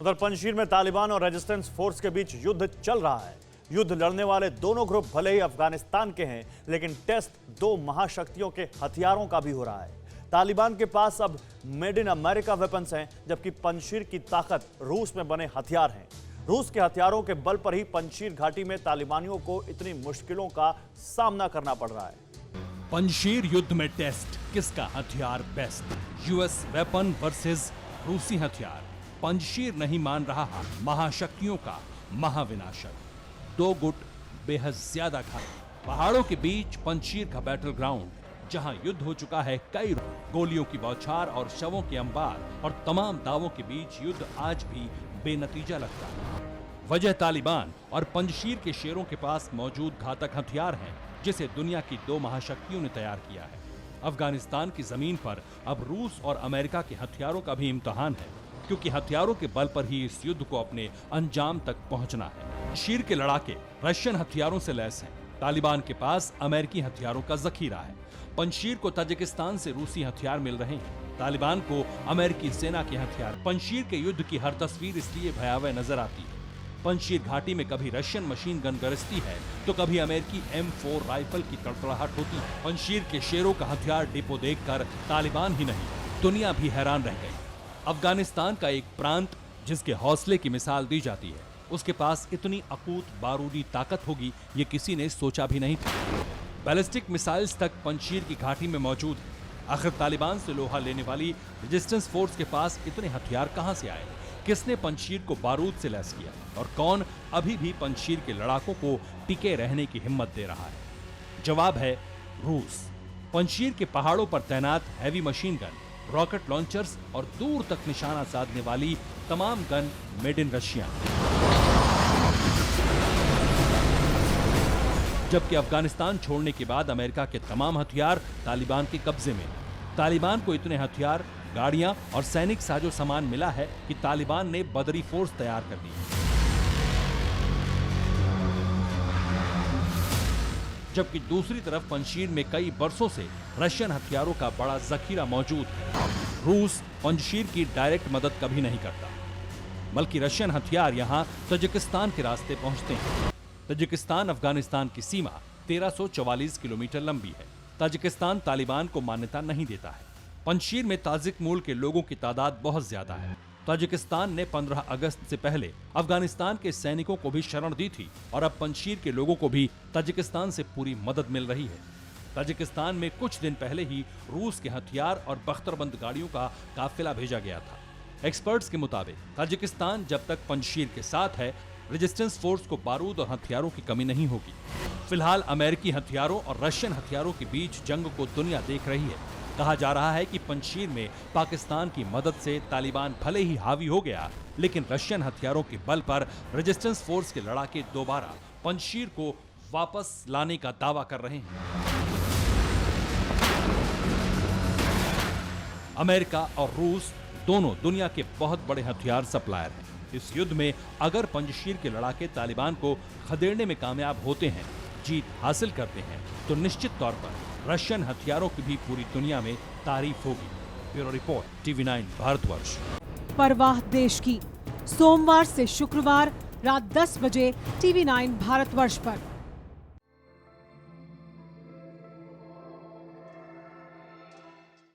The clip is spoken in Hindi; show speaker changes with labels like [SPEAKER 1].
[SPEAKER 1] उधर पंजशीर में तालिबान और रेजिस्टेंस फोर्स के बीच युद्ध चल रहा है। युद्ध लड़ने वाले दोनों ग्रुप भले ही अफगानिस्तान के हैं, लेकिन टेस्ट दो महाशक्तियों के हथियारों का भी हो रहा है। तालिबान के पास अब मेड इन अमेरिका वेपन्स हैं, जबकि पंजशीर की ताकत रूस में बने हथियार हैं। रूस के हथियारों के बल पर ही पंजशीर घाटी में तालिबानियों को इतनी मुश्किलों का सामना करना पड़ रहा है।
[SPEAKER 2] पंजशीर युद्ध में टेस्ट, किसका हथियार बेस्ट? यूएस वेपन वर्सेस रूसी हथियार। पंजशीर नहीं मान रहा महाशक्तियों का महाविनाशक। दो गुट बेहद ज्यादा घातक। पहाड़ों के बीच पंजशीर का बैटल ग्राउंड, जहां युद्ध हो चुका है कई गोलियों की बौछार और शवों के अंबार और तमाम दावों के बीच युद्ध आज भी बेनतीजा लगता है। वजह तालिबान और पंजशीर के शेरों के पास मौजूद घातक हथियार हैं, जिसे दुनिया की दो महाशक्तियों ने तैयार किया है। अफगानिस्तान की जमीन पर अब रूस और अमेरिका के हथियारों का भी इम्तिहान है, क्योंकि हथियारों के बल पर ही इस युद्ध को अपने अंजाम तक पहुंचना है। शीर के लड़ाके रशियन हथियारों से लैस हैं। तालिबान के पास अमेरिकी हथियारों का जखीरा है। पंजशीर को ताजिकिस्तान से रूसी हथियार मिल रहे हैं, तालिबान को अमेरिकी सेना के हथियार। पंजशीर के युद्ध की हर तस्वीर इसलिए भयावह नजर आती है। पंजशीर घाटी में कभी रशियन मशीन गन गरजती है, तो कभी अमेरिकी M4 राइफल की तड़तड़ाहट होती है। पंजशीर के शेरों का हथियार डिपो देखकर तालिबान ही नहीं, दुनिया भी हैरान रह गई। अफगानिस्तान का एक प्रांत जिसके हौसले की मिसाल दी जाती है, उसके पास इतनी अकूत बारूदी ताकत होगी, ये किसी ने सोचा भी नहीं था। बैलिस्टिक मिसाइल्स तक पंजशीर की घाटी में मौजूद है। आखिर तालिबान से लोहा लेने वाली रेजिस्टेंस फोर्स के पास इतने हथियार कहां से आए? किसने पंजशीर को बारूद से लैस किया, और कौन अभी भी पंजशीर के लड़ाकों को टिके रहने की हिम्मत दे रहा है? जवाब है रूस। पंजशीर के पहाड़ों पर तैनात heavy machine gun, rocket launchers और दूर तक निशाना साधने वाली तमाम गन मेड इन रशिया। जबकि अफगानिस्तान छोड़ने के बाद अमेरिका के तमाम हथियार तालिबान के कब्जे में। तालिबान को इतने हथियार, गाड़ियां और सैनिक साजो सामान मिला है कि तालिबान ने बदरी फोर्स तैयार कर दी। जबकि दूसरी तरफ पंजशीर में कई बरसों से रशियन हथियारों का बड़ा जखीरा मौजूद है। रूस पंजशीर की डायरेक्ट मदद कभी नहीं करता, बल्कि रशियन हथियार यहां ताजिकिस्तान के रास्ते पहुंचते हैं। ताजिकिस्तान अफगानिस्तान की सीमा 1344 किलोमीटर लंबी है। ताजिकिस्तान तालिबान को मान्यता नहीं देता है। पंजशीर में ताजिक मूल के लोगों की तादाद बहुत ज्यादा है। ताजिकिस्तान ने 15 अगस्त से पहले अफगानिस्तान के सैनिकों को भी शरण दी थी, और अब पंजशीर के लोगों को भी ताजिकिस्तान से पूरी मदद मिल रही है। ताजिकिस्तान में कुछ दिन पहले ही रूस के हथियार और बख्तरबंद गाड़ियों का काफिला भेजा गया था। एक्सपर्ट्स के मुताबिक ताजिकिस्तान जब तक पंजशीर के साथ है, रेजिस्टेंस फोर्स को बारूद और हथियारों की कमी नहीं होगी। फिलहाल अमेरिकी हथियारों और रशियन हथियारों के बीच जंग को दुनिया देख रही है। कहा जा रहा है कि पंजशीर में पाकिस्तान की मदद से तालिबान भले ही हावी हो गया, लेकिन रशियन हथियारों के बल पर रेजिस्टेंस फोर्स के लड़ाके दोबारा पंजशीर को वापस लाने का दावा कर रहे हैं। अमेरिका और रूस दोनों दुनिया के बहुत बड़े हथियार सप्लायर हैं। इस युद्ध में अगर पंजशीर के लड़ाके तालिबान को खदेड़ने में कामयाब होते हैं, जीत हासिल करते हैं, तो निश्चित तौर पर रशियन हथियारों की भी पूरी दुनिया में तारीफ होगी। Bureau report, TV9 Bharatvarsh.
[SPEAKER 3] परवाह देश की, सोमवार से शुक्रवार रात 10 बजे TV9 भारतवर्ष पर।